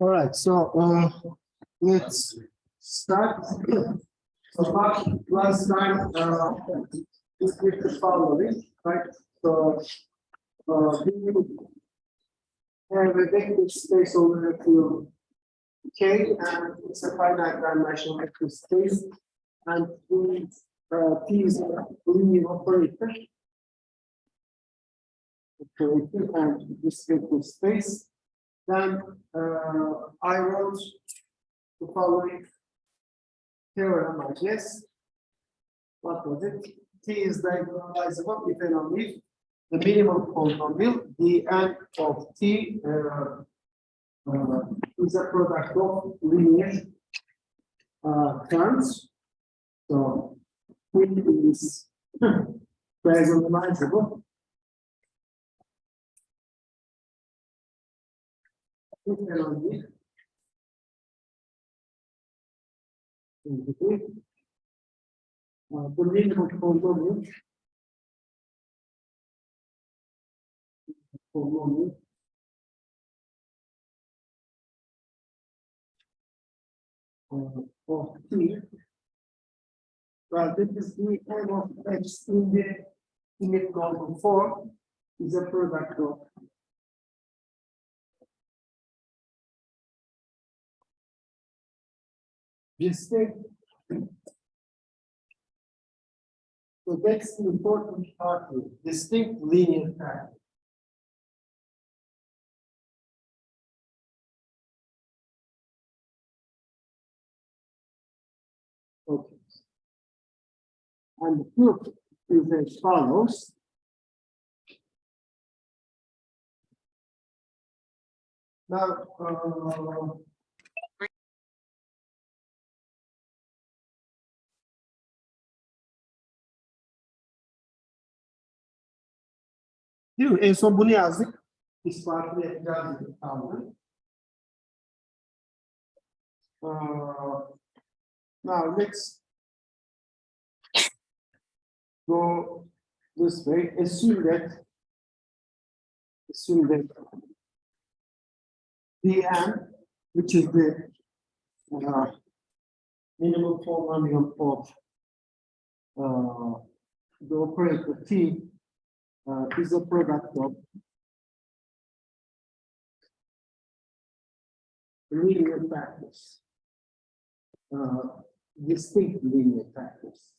All right, so let's start. So last time we did the following, right? So we have a vector space over to K, and it's a finite dimensional vector space, and we P is a linear operator. And this vector space. Then I wrote the following theorem, I guess. What was it? T is diagonalizable if and only if the minimum polynomial, the n of T is a product of linear terms. So T is diagonalizable. If and only the minimum polynomial of T. Well, this is the n of x in the unit normal form is a product of distinct. So that's the important part here. Distinct linear factor. Okay. And the proof is as follows. Now, değil mi? En son bunu yazdık. İspatını yapacağız dedik. Tamam. Now let's go this way. Assume that Dn, which is the minimum polynomial of the operator T, is a product of linear factors, distinct linear factors.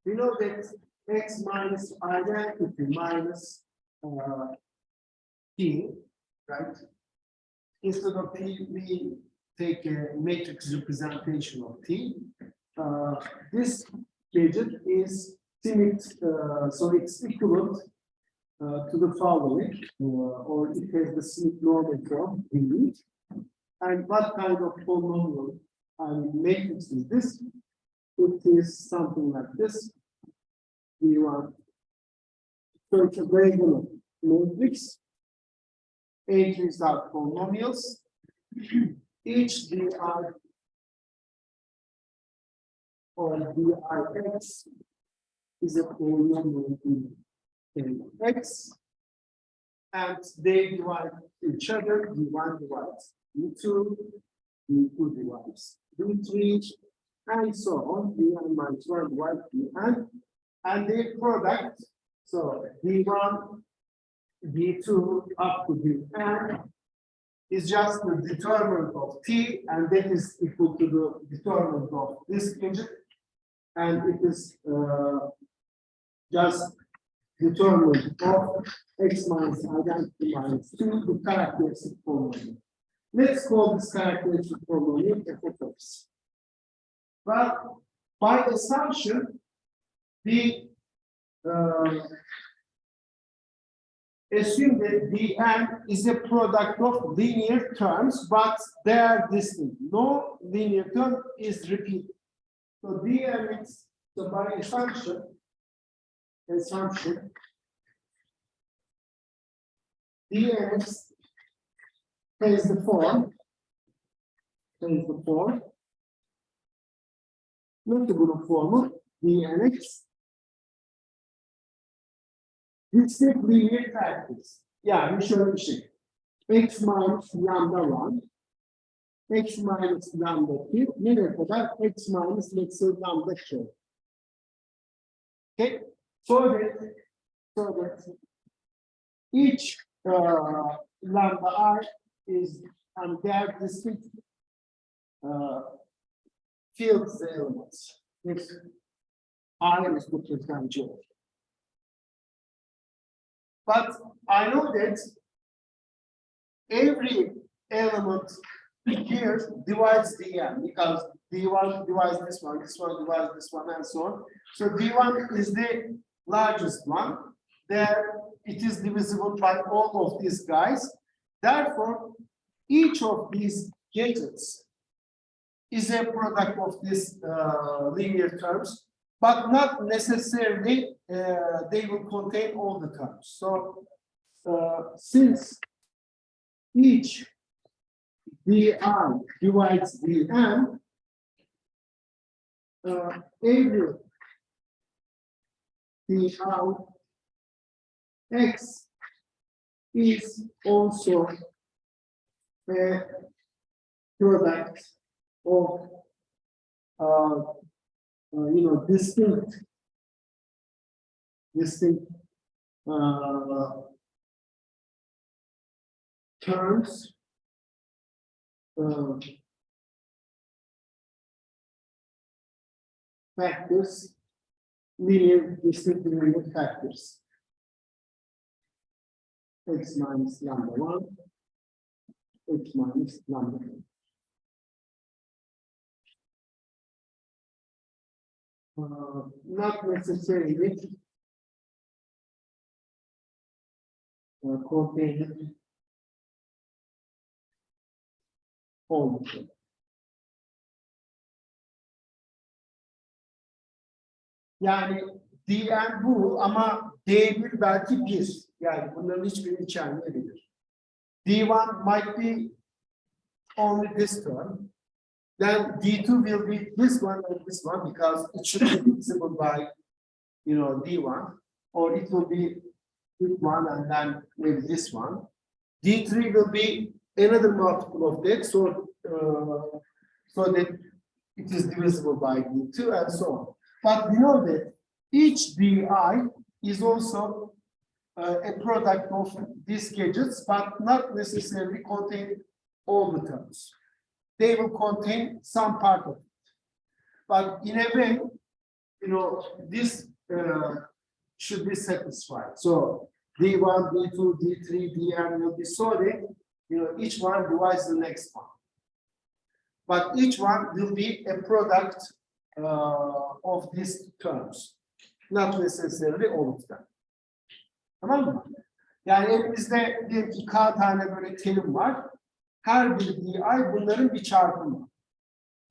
We know that x minus identity minus T, right? Instead of T, we take a matrix representation of T. This digit is so it's equivalent to the following, or it has the sleep normal form V. And what kind of polynomial matrix is this? It is something like this. We want so it's a regular matrix. Entries are polynomials. Each dr or drx is a polynomial in x, and they divide each other. D1 divides D2, D2 divides D3, and so on. D1 minus 1 divides Dn, and their product, so D1, D2 up to Dn is just the determinant of T, and that is equal to the determinant of this digit, and it is just determinant of x minus identity minus 2, the characteristic polynomial. Let's call this characteristic polynomial f of x. Well, by assumption, we assume that Dn is a product of linear terms, but they are distinct. No linear term is repeated. So Dn is, so by assumption, dnx has the form. METU bunun formu dnx distinct linear factors. Yani şöyle bir şey. X minus lambda 1, x minus lambda 2, nereye kadar? X minus let's say lambda 2. Okay, so that each lambda I is and their distinct field elements. If I is represented. But I know that every element here divides dn because d1 divides this one divides this one, and so on. So d1 is the largest one. There it is divisible by all of these guys. Therefore, each of these gadgets is a product of these linear terms, but not necessarily they will contain all the terms. So since each di divides dn, every di x is also a product of distinct terms, factors, distinct linear factors. X minus lambda 1, x minus lambda 2. Not necessarily contain all of them. Yani dn bu ama d1 belki 1. Yani bunların hiçbirini içermeyebilir. d1 might be only this term. Then d2 will be this one and this one because it should be divisible by, d1, or it will be this one and then maybe this one. d3 will be another multiple of that, so that it is divisible by d2 and so on. But we know that each di is also a product of these gadgets, but not necessarily contain all the terms. They will contain some part of it. But in a way, this should be satisfied. So d1, d2, d3, dn will be sorted. Each one divides the next one. But each one will be a product of these terms. Not necessarily all of them. Tamam mı? Yani elimizde diyelim ki k tane böyle terim var. Her bir di bunların bir çarpımı.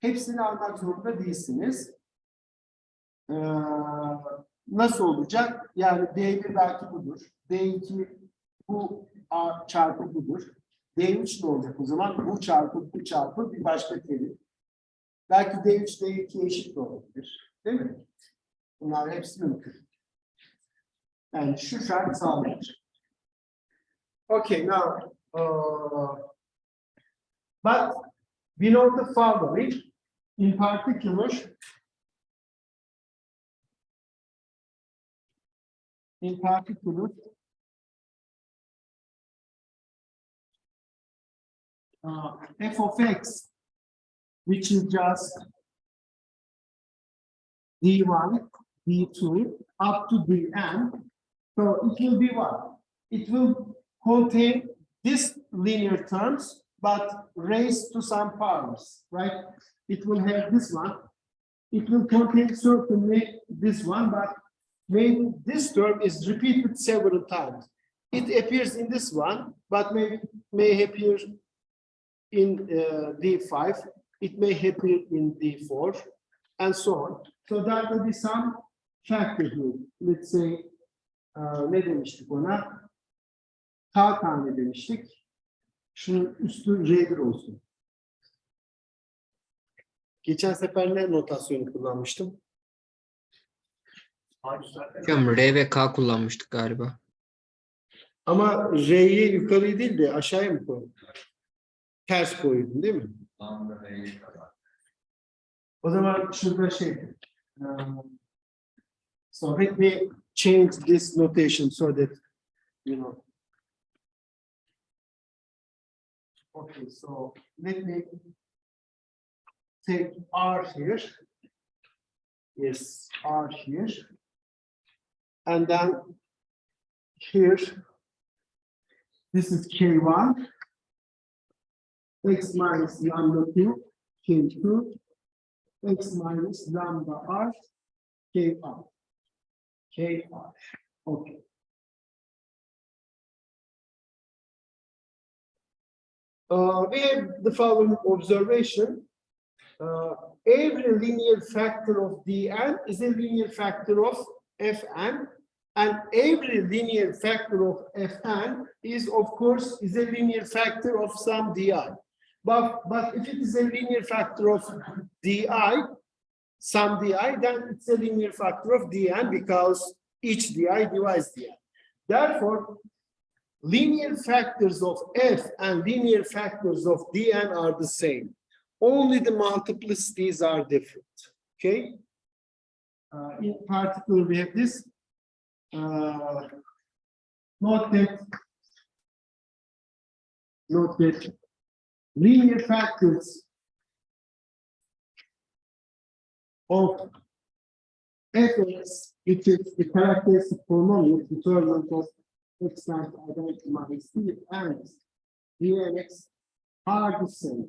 Hepsini almak zorunda değilsiniz. Nasıl olacak? Yani d1 belki budur. d2 bu çarpı budur. d3 ne olacak o zaman? Bu çarpı bir başka terim. Belki d3 d2 eşit de olabilir. Değil mi? Bunlar hepsi mümkün. Yani şu şart sağlanır. Okay, now but we know the following. In particular, f of x, which is just d1, d2, up to dn. So it will be what? It will contain these linear terms, but raised to some powers, right? It will have this one. It will contain certainly this one, but maybe this term is repeated several times. It appears in this one, but may appear in D5. It may appear in D4, and so on. So that will be some factor here. Let's say, ne demiştik ona? K tane demiştik. Şunun üstü R1 olsun. Geçen sefer ne notasyonu kullanmıştım? Hocam R ve K kullanmıştık galiba. Ama R'yi yukarıya değil de aşağıya mı koydun? Ters koydun değil mi? O zaman şurada so let me change this notation so that you know. Okay, so let me take R here. Yes, R here. And then here, this is K1. X minus lambda 2, K2. X minus lambda R, KR. KR. Okay. We have the following observation. Every linear factor of Dn is a linear factor of Fn, and every linear factor of Fn is, of course, is a linear factor of some Di. But if it is a linear factor of Di, some Di, then it's a linear factor of Dn because each Di divides Dn. Therefore, linear factors of F and linear factors of Dn are the same. Only the multiplicities are different. Okay. In particular, we have this. Note that linear factors of Fx, which is the characteristic polynomial determinant of x times identity minus t, and dnx are the same.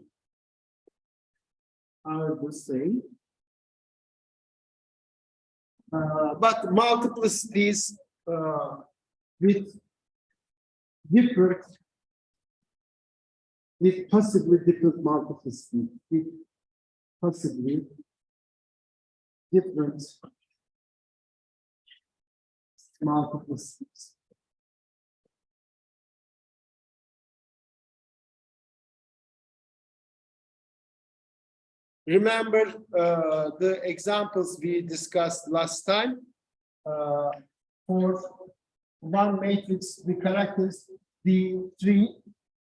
But multiplicities with possibly different multiplicities, with possibly different multiplicities. Remember the examples we discussed last time. For one matrix, the characters D3,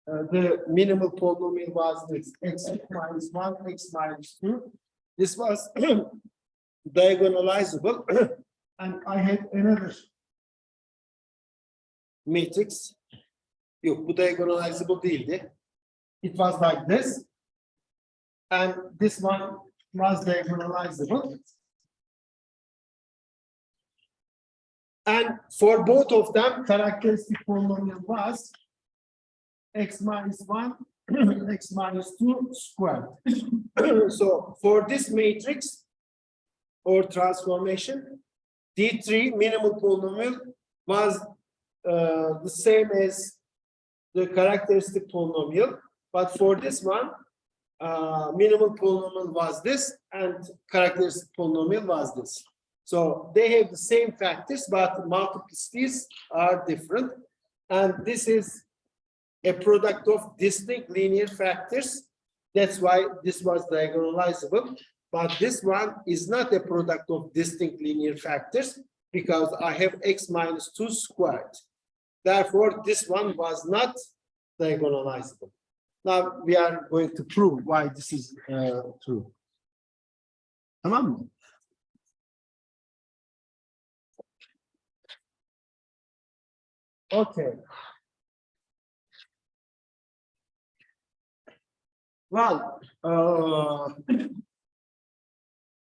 the minimal polynomial was this x minus 1, x minus 2. This was diagonalizable, and I had another matrix. Yok, bu diagonalizable değildi. It was like this. And this one was diagonalizable. And for both of them, characteristic polynomial was x minus 1, x minus 2 squared. So for this matrix or transformation, D3 minimal polynomial was the same as the characteristic polynomial, but for this one, minimal polynomial was this and characteristic polynomial was this. So they have the same factors, but multiplicities are different. And this is a product of distinct linear factors. That's why this was diagonalizable. But this one is not a product of distinct linear factors because I have x minus 2 squared. Therefore, this one was not diagonalizable. Now we are going to prove why this is true. Tamam mı? Okay. Well,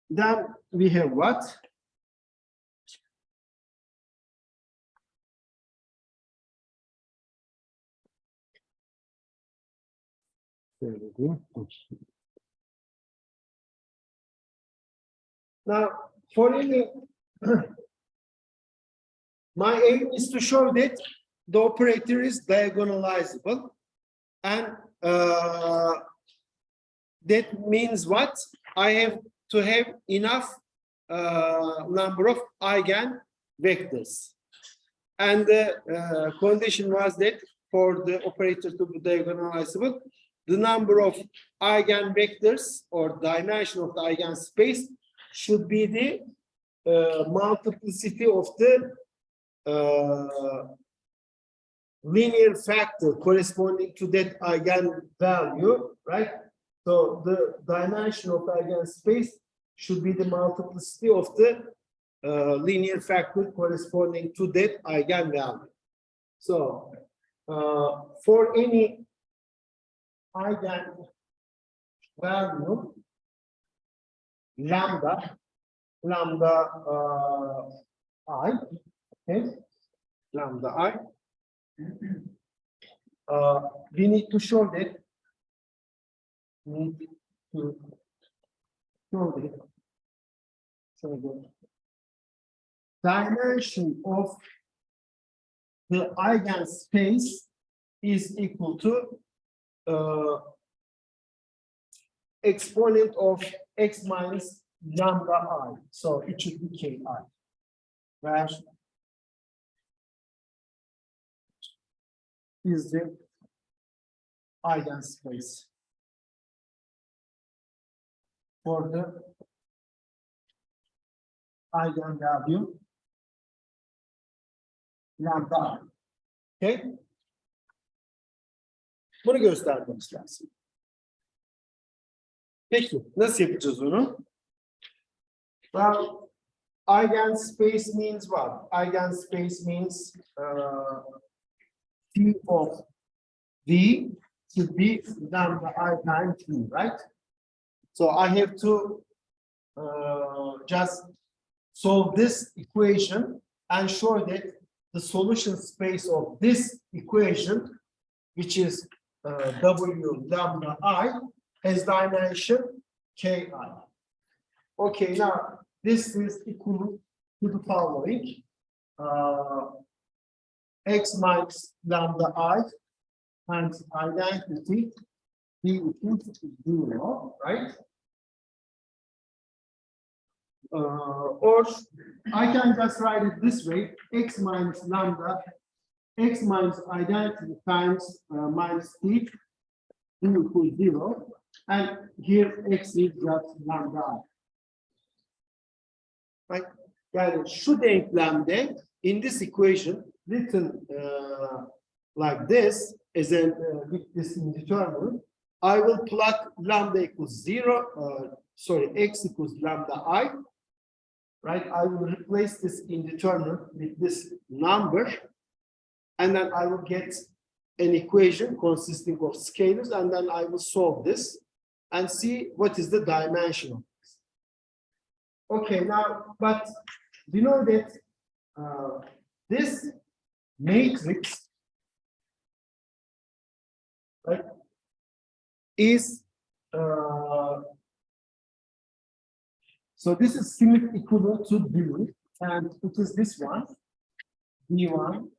then we have what? Now, for any, my aim is to show that the operator is diagonalizable, and that means what? I have to have enough number of eigenvectors. And the condition was that for the operator to be diagonalizable, the number of eigenvectors or dimension of the eigenspace should be the multiplicity of the linear factor corresponding to that eigenvalue, right? So the dimension of the eigenspace should be the multiplicity of the linear factor corresponding to that eigenvalue. So for any eigenvalue lambda I, okay, lambda I, we need to show that so the dimension of the eigenspace is equal to exponent of x minus lambda I. So it should be ki, where is the eigenspace for the eigenvalue lambda I. Okay? Bunu göstermemiz lazım. Peki, nasıl yapacağız onu? Well, eigenspace means what? Eigenspace means T of V should be lambda I times T, right? So I have to just solve this equation and show that the solution space of this equation, which is W lambda I, has dimension Ki. Okay, now this is equal to the following: x minus lambda I times identity b equals to 0, right? Or I can just write it this way: x minus lambda, x minus identity times minus t, b equals 0, and here x is just lambda I. Right? Yani şu denklemde in this equation written like this as in with this indeterminate, I will plug lambda equals 0, x equals lambda I, right? I will replace this indeterminate with this number, and then I will get an equation consisting of scalars, and then I will solve this and see what is the dimension of this. Okay, now, but we know that this matrix, right, is so this is symmetric equivalent to B, and it is this one, B1,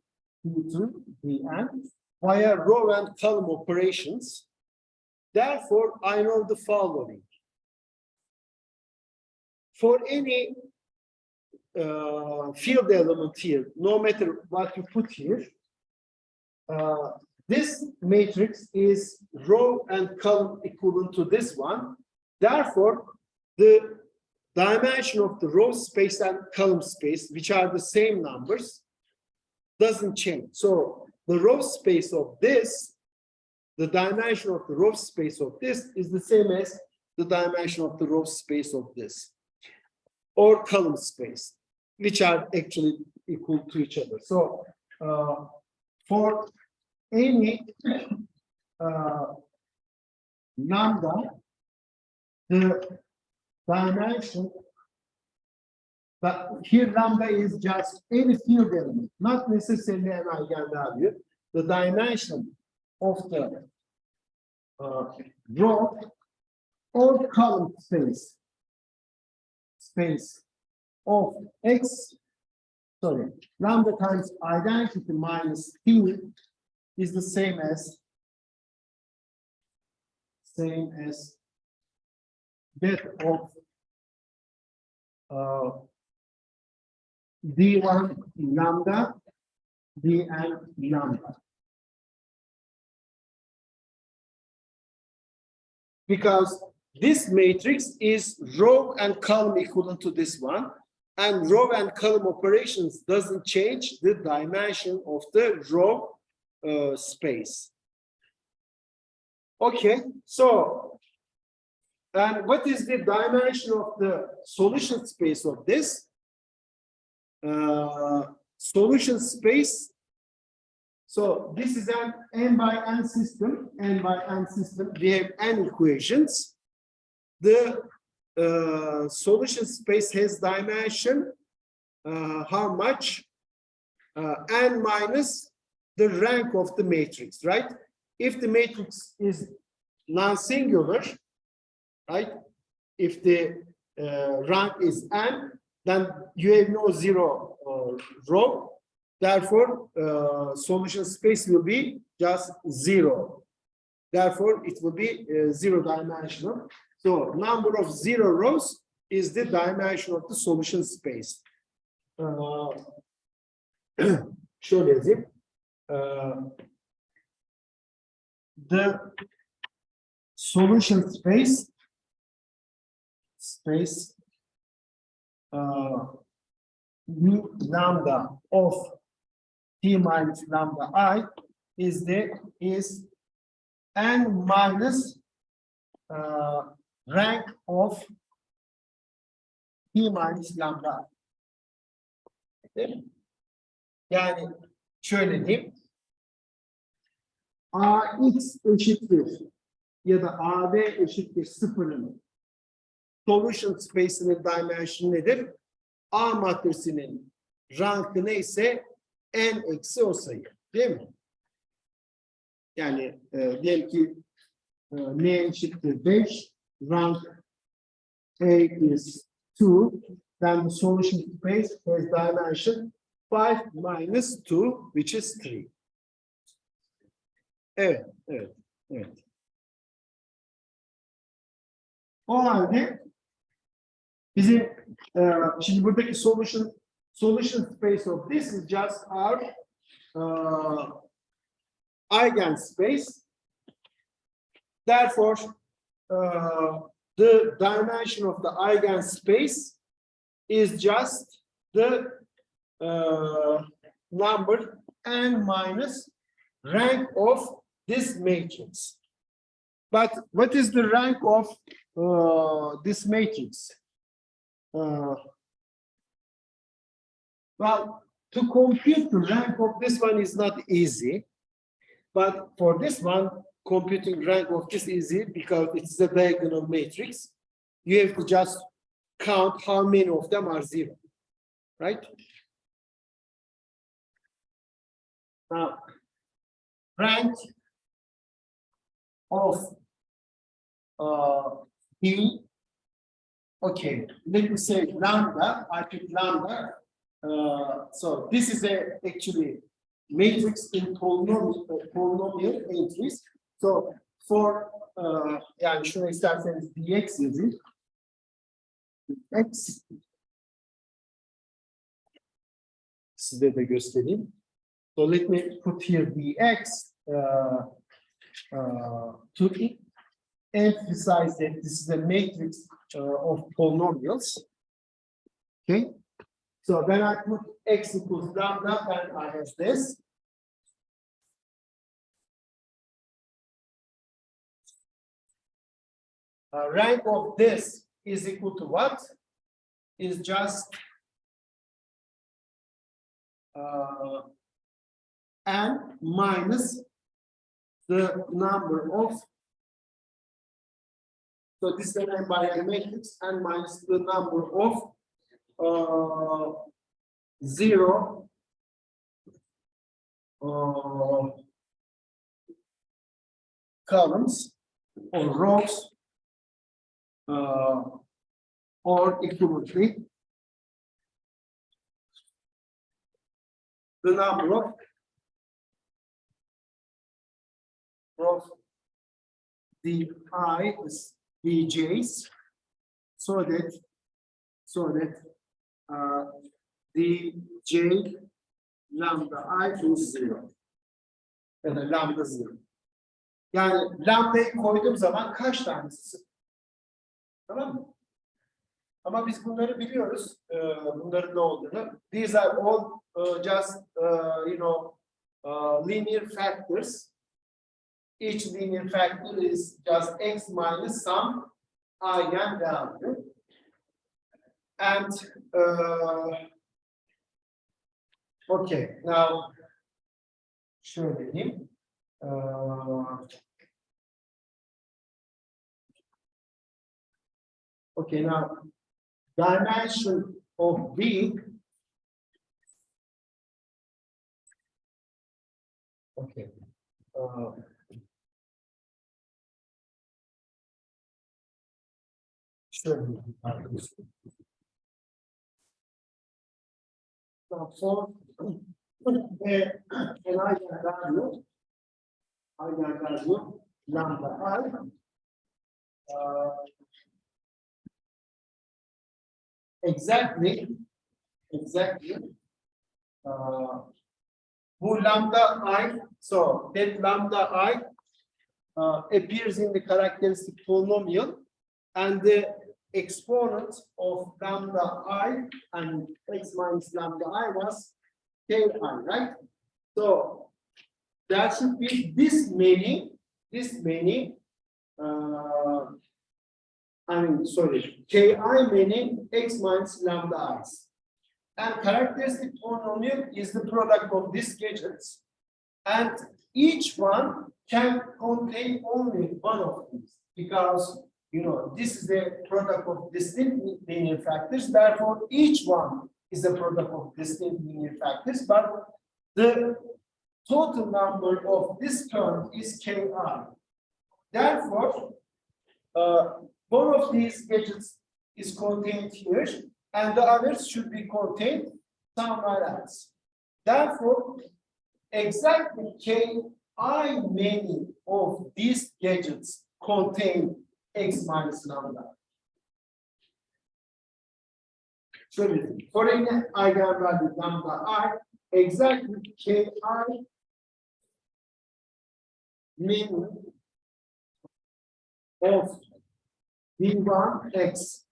B2, Bn, via row and column operations. Therefore, I know the following. For any field element here, no matter what you put here, this matrix is row and column equivalent to this one. Therefore, the dimension of the row space and column space, which are the same numbers, doesn't change. So the row space of this, the dimension of the row space of this is the same as the dimension of the row space of this, or column space, which are actually equal to each other. So for any lambda, the dimension, but here lambda is just any field element, not necessarily an eigenvalue. The dimension of the row or column space of x, lambda times identity minus t is the same as that of d1 lambda Dn lambda. Because this matrix is row and column equivalent to this one, and row and column operations doesn't change the dimension of the row space. Okay, so and what is the dimension of the solution space of this? Solution space. So this is an n by n system. N by n system. We have n equations. The solution space has dimension. How much? N minus the rank of the matrix, right? If the matrix is non-singular, right? If the rank is n, then you have no zero row. Therefore, solution space will be just zero. Therefore, it will be zero dimensional. So, number of zero rows is the dimension of the solution space. Şöyle yazayım. The solution space mu lambda of t minus lambda I is n minus rank of t minus lambda. Yani şöyle diyeyim. Ax eşittir ya da AB eşittir sıfırın solution space'inin dimension nedir? A matrisinin rankı neyse n eksi o sayı. Değil mi? Yani diyelim ki n eşittir 5, rank A is 2, then the solution space has dimension 5 minus 2, which is 3. Evet. O halde bizim şimdi buradaki solution space of this is just our eigenspace. Therefore, the dimension of the eigenspace is just the number n minus rank of this matrix. But what is the rank of this matrix? Well, to compute the rank of this one is not easy. But for this one, computing rank of this is easy because it's a diagonal matrix. You have to just count how many of them are zero, right? Now, rank of B, okay, let me say lambda, I put lambda. So this is actually matrix in polynomial entries. So for yani şunu isterseniz dx yazayım. X size de göstereyim. So let me put here dx to emphasize that this is a matrix of polynomials. Okay. So when I put x equals lambda, then I have this. Rank of this is equal to what? Is just n minus the number of, so this is an n by n matrix, n minus the number of zero columns or rows or equivalently the number of the dj's so that the j lambda I is 0. Ya da lambda 0. Yani lambdayı koyduğum zaman kaç tanesi? Tamam mı? Ama biz bunları biliyoruz. Bunların ne olduğunu. These are all just linear factors. Each linear factor is just x minus some eigenvalue. And okay, now şöyle diyeyim. Okay, now dimension of B. Okay. Şöyle diyeyim arkadaşlar. Now for an eigenvalue lambda I. Exactly. Bu lambda I, so that lambda I appears in the characteristic polynomial, and the exponent of lambda I and x minus lambda I was ki, right? So there should be this many, ki many x minus lambda i's. And characteristic polynomial is the product of these gadgets, and each one can contain only one of these, because this is the product of distinct linear factors. Therefore, each one is a product of distinct linear factors, but the total number of this term is ki. Therefore, one of these gadgets is contained here, and the others should be contained somewhere else. Therefore, exactly ki many of these gadgets contain x minus lambda. So, for an eigenvalue lambda I, exactly ki many of V1 x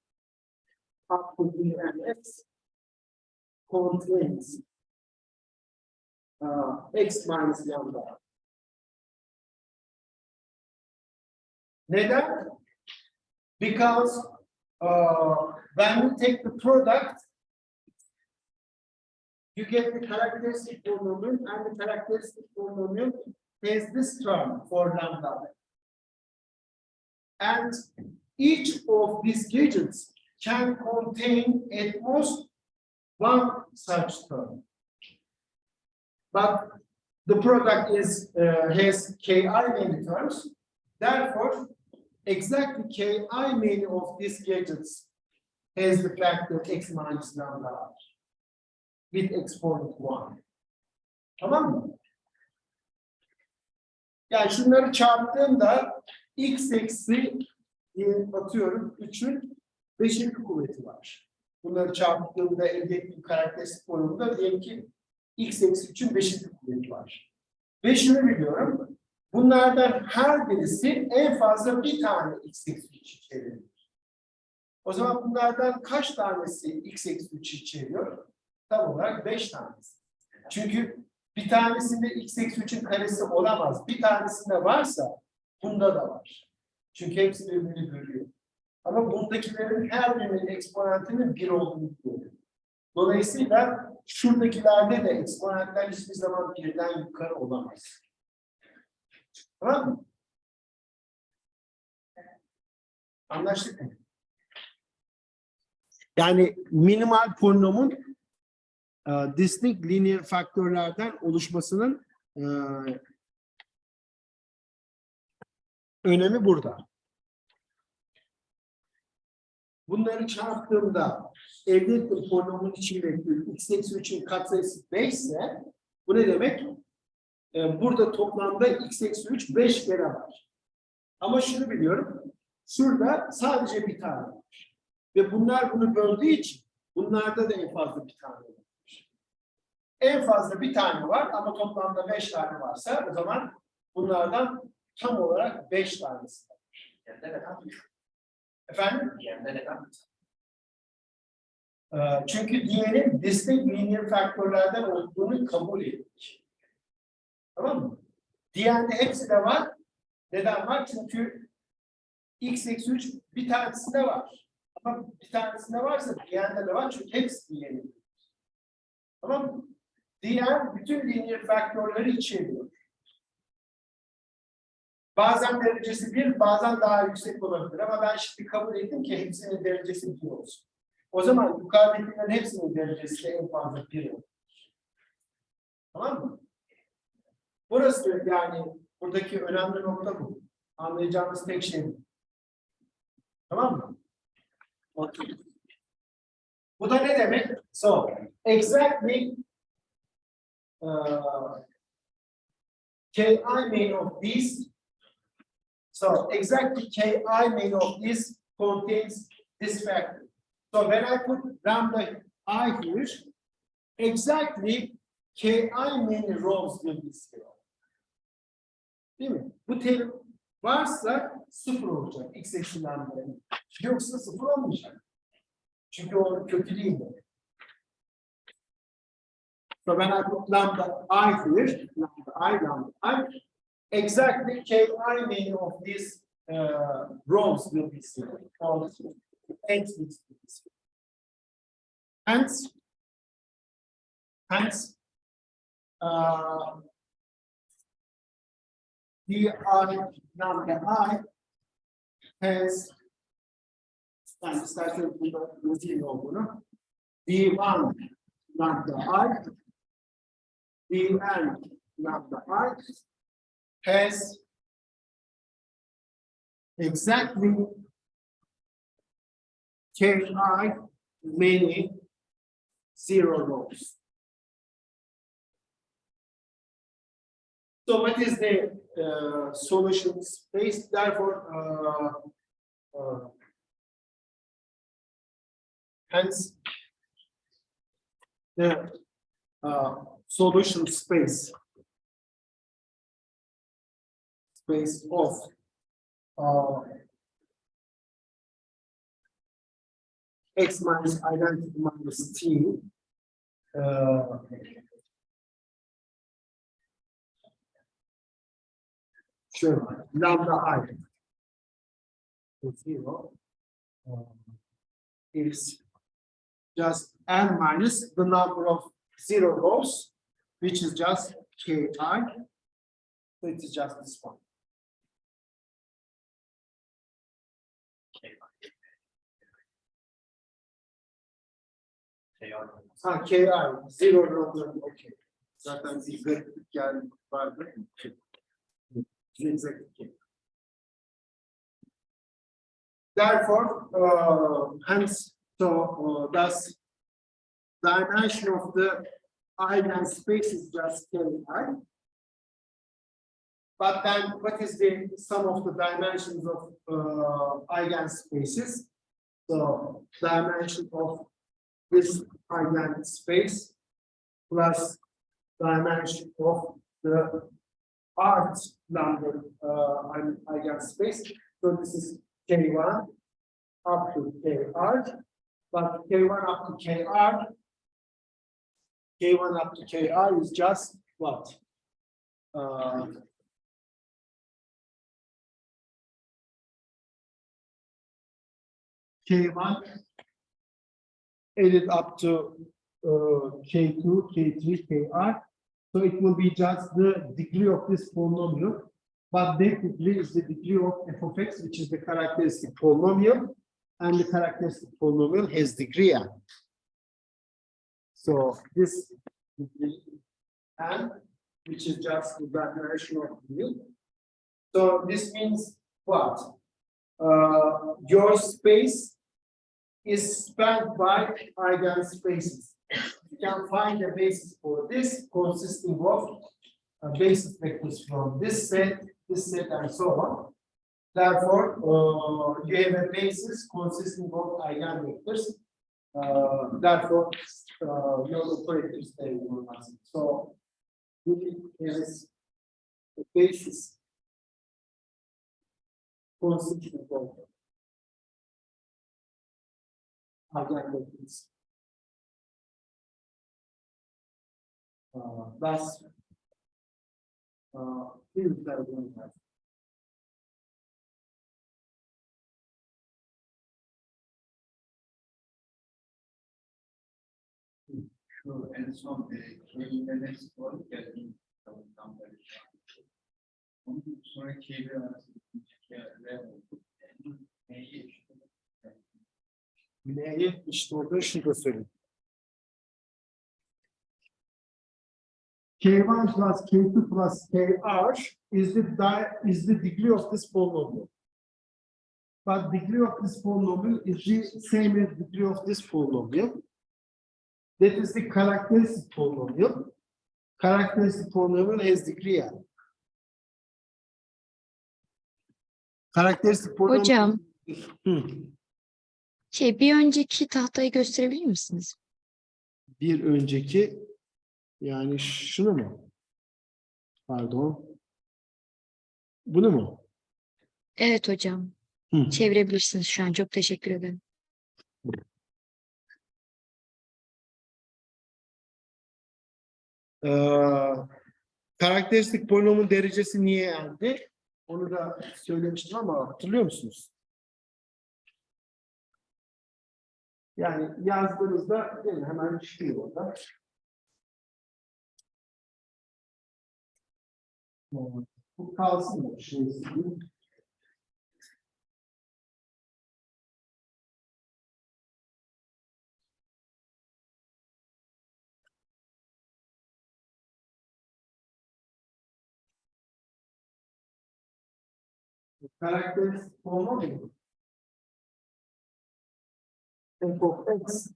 up to Vnx contains x minus lambda. Neden? Because when you take the product, you get the characteristic polynomial, and the characteristic polynomial has this term for lambda. And each of these gadgets can contain at most one such term. But the product has ki many terms. Therefore, exactly ki many of these gadgets has the factor x minus lambda with exponent 1. Tamam mı? Yani şunları çarptığımda x eksi atıyorum 3'ün 5. kuvveti var. Bunları çarptığımda elde ettiğim karakteristik formunda diyelim ki x eksi 3'ün 5. kuvveti var. Ve şunu biliyorum. Bunlardan her birisi en fazla bir tane x eksi 3 içeriyor. O zaman bunlardan kaç tanesi x eksi 3 içeriyor? Tam olarak 5 tanesi. Çünkü bir tanesinde x eksi 3'ün karesi olamaz. Bir tanesinde varsa bunda da var. Çünkü hepsi birbirini görüyor. Ama bundakilerin her birinin eksponentinin 1 olduğunu görüyor. Dolayısıyla şuradakilerde de eksponentler hiçbir zaman birden yukarı olamaz. Tamam mı? Anlaştık mı? Yani minimal polinomun distinct linear faktörlerden oluşmasının önemi burada. Bunları çarptığımda elde ettiğim polinomun içindeki x eksi 3'ün katsayısı 5 ise bu ne demek? Burada toplamda x eksi 3 5 kere var. Ama şunu biliyorum. Şurada sadece bir tane var. Ve bunlar bunu böldüğü için bunlarda da en fazla bir tane var. En fazla bir tane var ama toplamda 5 tane varsa o zaman bunlardan tam olarak 5 tanesi var. Efendim? Çünkü diğerinin distinct linear faktörlerden olduğunu kabul ettik. Tamam mı? Diğerinde hepsi de var. Neden var? Çünkü x eksi 3 bir tanesinde var. Ama bir tanesinde varsa diğerinde de var. Çünkü hepsi diğerinde. Tamam mı? Diğer bütün linear faktörleri içeriyor. Bazen derecesi 1, bazen daha yüksek olabilir. Ama ben şimdi kabul ettim ki hepsinin derecesi 1 olsun. O zaman yukarıdakilerin hepsinin derecesi de en fazla 1 olur. Tamam mı? Burası yani buradaki önemli nokta bu. Anlayacağımız tek şey bu. Tamam mı? Okay. Bu da ne demek? So, exactly ki main of these. So, exactly ki main of this contains this factor. So, when I put lambda I here, exactly ki main rows will be zero. Değil mi? Bu terim varsa 0 olacak. X eksi lambda. Yoksa 0 olmayacak. Çünkü o kötü değil mi? So when I put lambda I here, lambda I, exactly ki main of these rows will be zero. Or x will be zero. Hence, the lambda I has, yani isterseniz burada yazayım olduğunu. D1 lambda I, Dn lambda I has exactly ki many zero rows. So what is the solution space? Therefore, hence the solution space of x minus identity minus t sure, lambda I zero is just n minus the number of zero rows, which is just ki. So it is just this one. Ki zero row. Okay. Zaten bir gariplik yani vardı. Therefore, hence, so thus dimension of the eigenspace is just ki. But then, what is the sum of the dimensions of eigenspaces? So, dimension of this eigenspace plus dimension of the art number eigenspace. So, this is K1 up to KR, but K1 up to KR, K1 up to KR is just what? K1 added up to K2, K3, KR. So it will be just the degree of this polynomial. But that degree is the degree of f of x, which is the characteristic polynomial. And the characteristic polynomial has degree n. So this degree n, which is just the dimension of the field. So this means what? Your space is spanned by eigenspaces. You can find a basis for this consisting of basis vectors from this set, and so on. Therefore, you have a basis consisting of eigenvectors Therefore, your operator is diagonalizing. So, here is the basis constituent of eigenvectors. Thus, here is diagonalizing. Şu en son kelimeleri sorup geldiğim kitabından beri. Onun sonra kelime arasındaki kelime oldu. Neyi işte? N'ye işte orada şunu da söyleyeyim. K1 plus K2 plus KR is the degree of this polynomial. But degree of this polynomial is the same as degree of this polynomial. That is the characteristic polynomial. Characteristic polynomial has degree yani. Characteristic polynomial. Hocam. Hı. Bir önceki tahtayı gösterebilir misiniz? Bir önceki yani şunu mu? Pardon. Bunu mu? Evet hocam. Hı. Çevirebilirsiniz şu an. Çok teşekkür ederim. Karakteristik polinomun derecesi niye geldi? Onu da söylemiştim ama hatırlıyor musunuz? Yani yazdığınızda hemen çıkıyor orada. Bu kalsın mı? Karakteristik polinomial f of x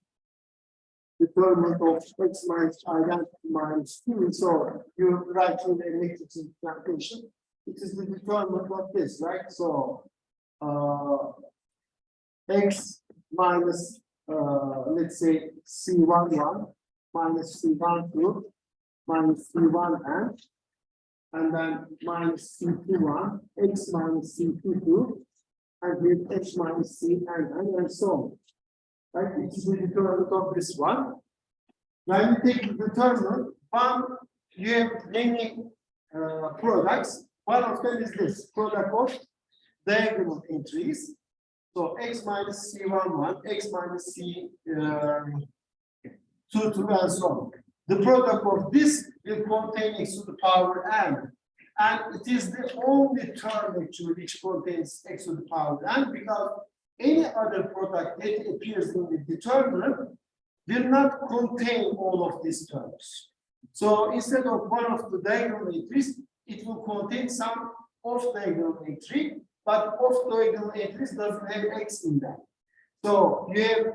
determinant of x minus identity minus 2. So you write in the matrix implementation. It is the determinant of this, right? So x minus let's say c11 minus c12 minus c1n and then minus c21 x minus c22 and with x minus cn and so on. Right? It is the determinant of this one. When you take the determinant, one, you have many products. One of them is this product of diagonal entries. So x minus c11, x minus c22, and so on. The product of this will contain x to the power n. And it is the only term actually which contains x to the power n, because any other product that appears in the determinant will not contain all of these terms. So instead of one of the diagonal entries, it will contain some off-diagonal entry, but off-diagonal entries doesn't have x in them. So you have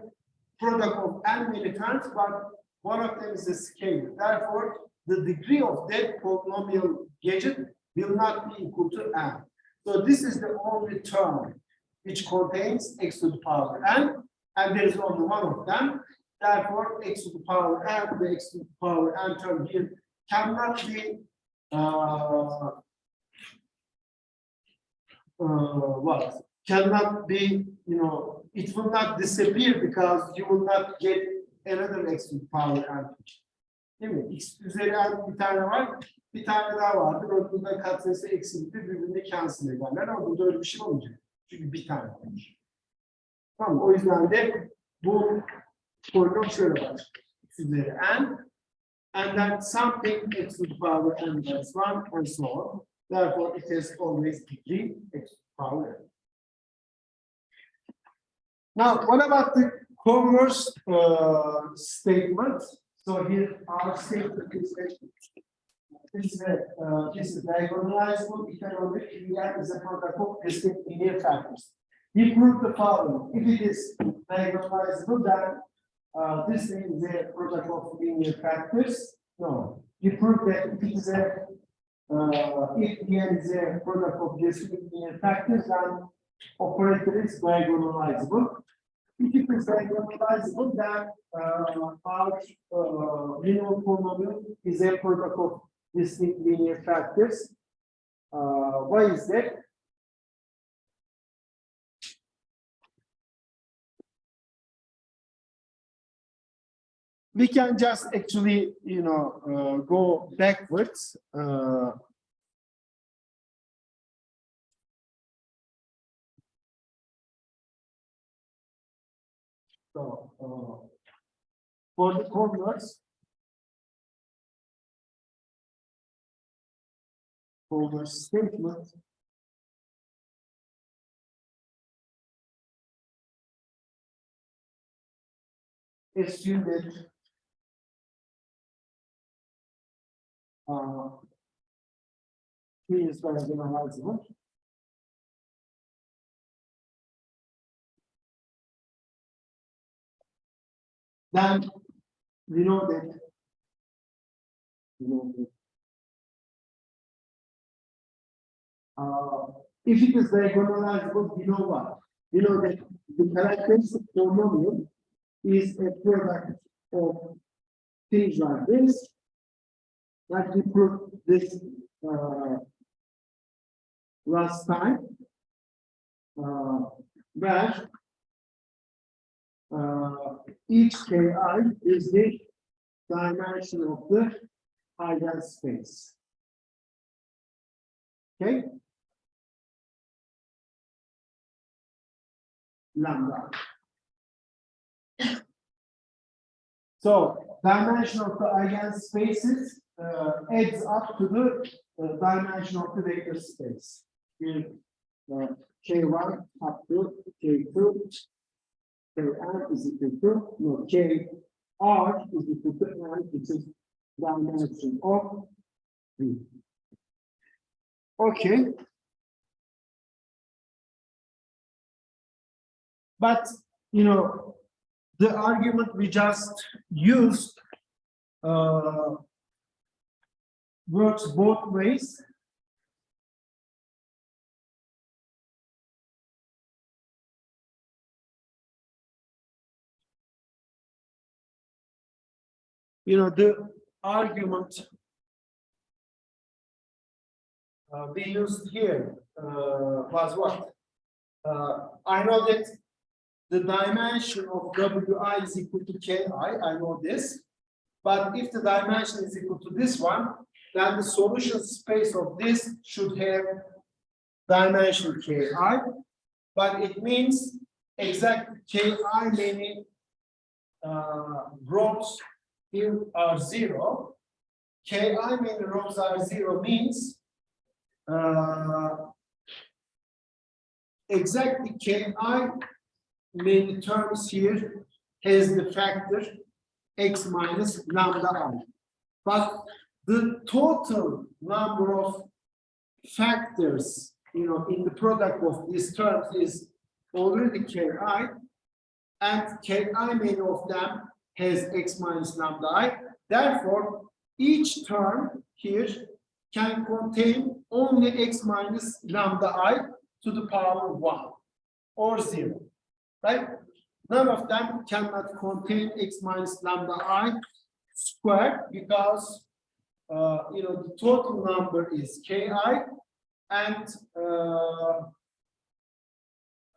product of n many terms, but one of them is a scalar. Therefore, the degree of that polynomial gadget will not be equal to n. So this is the only term which contains x to the power n, and there is only one of them. Therefore, x to the power n, the x to the power n term here cannot be what? Cannot be, it will not disappear because you will not get another x to the power n. Değil mi? X üzeri n bir tane var, bir tane daha vardır. O burada katsayısı eksiliktir, birbirini cancel ederler ama burada öyle bir şey olmayacak. Çünkü bir tane var. Tamam, o yüzden de bu polinom şöyle başlıyor. X üzeri n, and then something x to the power n plus 1 and so on. Therefore, it has always degree x to the power n. Now, what about the converse statement? So here our statement is that this is diagonalizable economic EN is a product of distinct linear factors. We prove the following: if it is diagonalizable, then this is a product of linear factors. No, we prove that if it is a if EN is a product of distinct linear factors, then operator is diagonalizable. if it is diagonalizable, then our linear polynomial is a product of distinct linear factors. Why is that? We can just actually, go backwards. So, for the corners, corner statement, assume that P is diagonalizable. Then we know that if it is diagonalizable, we know what? We know that the characteristic polynomial is a product of things like this. Like we put this last time, where each ki is the dimension of the eigenspace. Okay? Lambda. So, dimension of the eigenspaces adds up to the dimension of the vector space. Here, K1 up to K2, Kn is equal to, no, Kr is equal to N, which is dimension of V. Okay. But, the argument we just used works both ways. The argument we used here was what? I know that the dimension of Wi is equal to Ki, I know this. But if the dimension is equal to this one, then the solution space of this should have dimension Ki. But it means exactly Ki many rows here are 0. Ki many rows are 0 means exactly Ki many terms here has the factor x minus lambda I. But the total number of factors, in the product of these terms is already Ki, and Ki many of them has x minus lambda I. Therefore, each term here can contain only x minus lambda I to the power 1 or 0. Right? None of them cannot contain x minus lambda I squared because the total number is Ki, and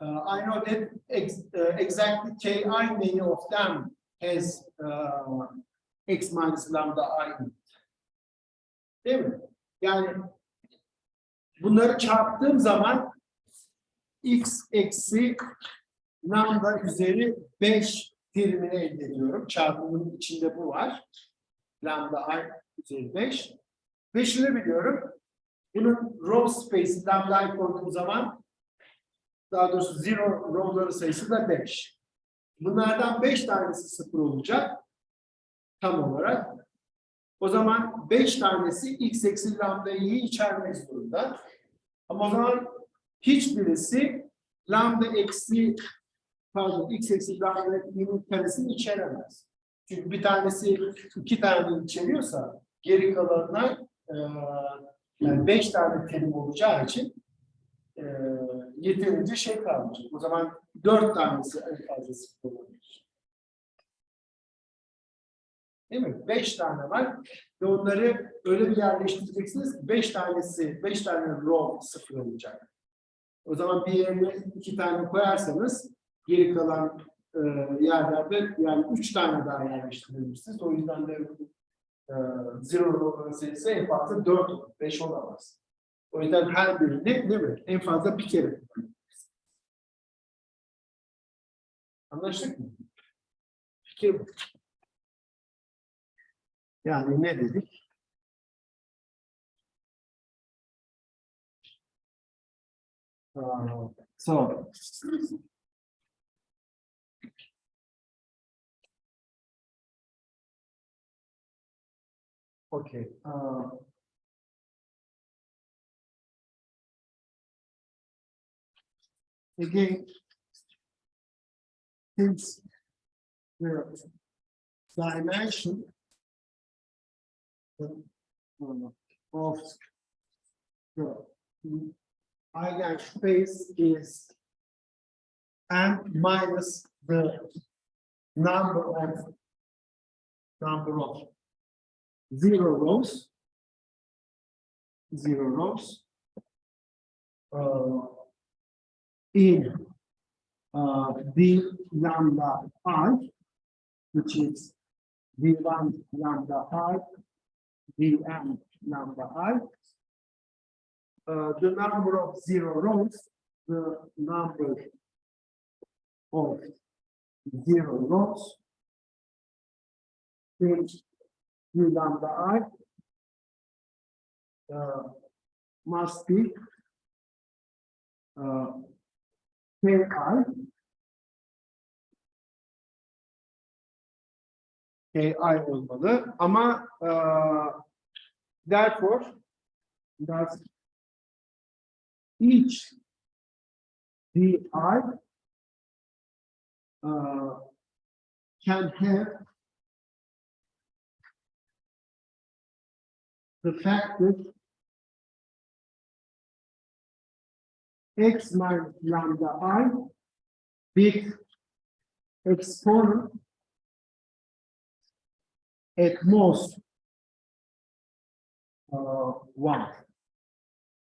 I know that exactly Ki many of them has x minus lambda I. Değil mi? Yani bunları çarptığım zaman x eksi lambda üzeri 5 terimini elde ediyorum. Çarpımın içinde bu var. Lambda I üzeri 5. Ve şunu biliyorum. Bunun row space lambda I koyduğum zaman, daha doğrusu zero row'ları sayısı da 5. Bunlardan 5 tanesi 0 olacak. Tam olarak. O zaman 5 tanesi x eksi lambda i'yi içermek zorunda. Ama o zaman hiçbirisi lambda eksi x eksi lambda i'nin karesini içeremez. Çünkü bir tanesi 2 tane içeriyorsa geri kalanına yani 5 tane terim olacağı için yeterince şey kalmayacak. O zaman 4 tanesi en fazla sıfır olabilir. Değil mi? 5 tane var ve onları öyle bir yerleştireceksiniz ki 5 tane row sıfır olacak. O zaman bir yerine 2 tane koyarsanız geri kalan yerlerde yani 3 tane daha yerleştirebilirsiniz. O yüzden de zero row'ların sayısı en fazla 4 olur. 5 olamaz. O yüzden her birini değil mi? En fazla bir kere kullanabiliriz. Anlaştık mı? Fikir bu. Yani ne dedik? So. Okay. Again, since the dimension of the eigenspace is n minus the number of zero rows, in d lambda I, which is d1 lambda I, dn lambda I. The number of zero rows, the number of zero rows in d lambda I must be ki olmalı ama therefore that each di can have the factor x minus lambda I with exponent at most 1.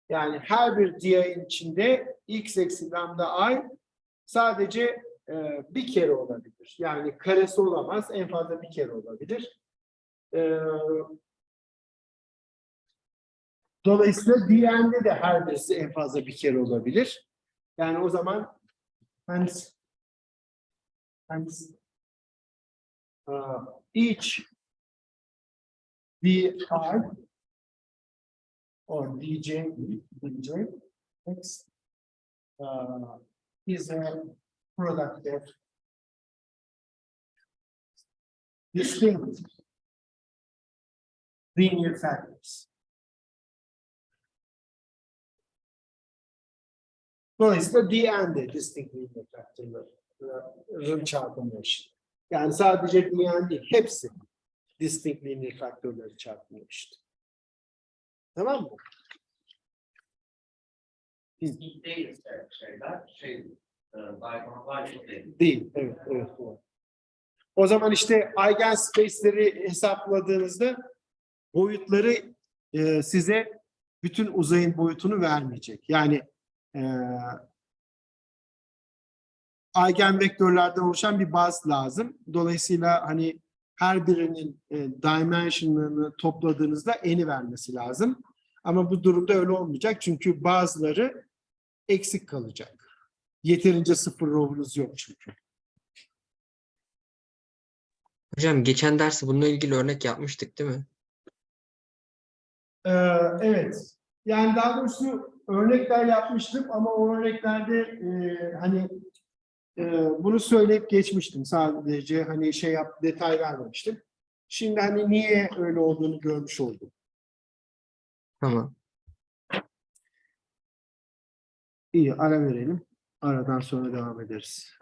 Yani her bir di'nin içinde x eksi lambda I sadece bir kere olabilir. Yani karesi olamaz, en fazla bir kere olabilir. Dolayısıyla diğerinde de her birisi en fazla bir kere olabilir. Yani o zaman each di or dj x is a product of distinct linear factors. Dolayısıyla dn de distinct linear factor'ların çarpımı eşit. Yani sadece dn değil, hepsi distinct linear faktörleri çarpımı eşit. Tamam mı? Değil Değil. Evet, evet. O zaman işte eigenspace'leri hesapladığınızda boyutları size bütün uzayın boyutunu vermeyecek. Yani eigenvektörlerden oluşan bir baz lazım. Dolayısıyla hani her birinin dimension'ını topladığınızda n'i vermesi lazım. Ama bu durumda öyle olmayacak. Çünkü bazıları eksik kalacak. Yeterince sıfır row'unuz yok çünkü. Hocam geçen derste bununla ilgili örnek yapmıştık değil mi? Evet. Yani daha doğrusu örnekler yapmıştım ama o örneklerde hani bunu söyleyip geçmiştim. Sadece hani detay vermemiştim. Şimdi hani niye öyle olduğunu görmüş oldum. Tamam. İyi, ara verelim. Aradan sonra devam ederiz.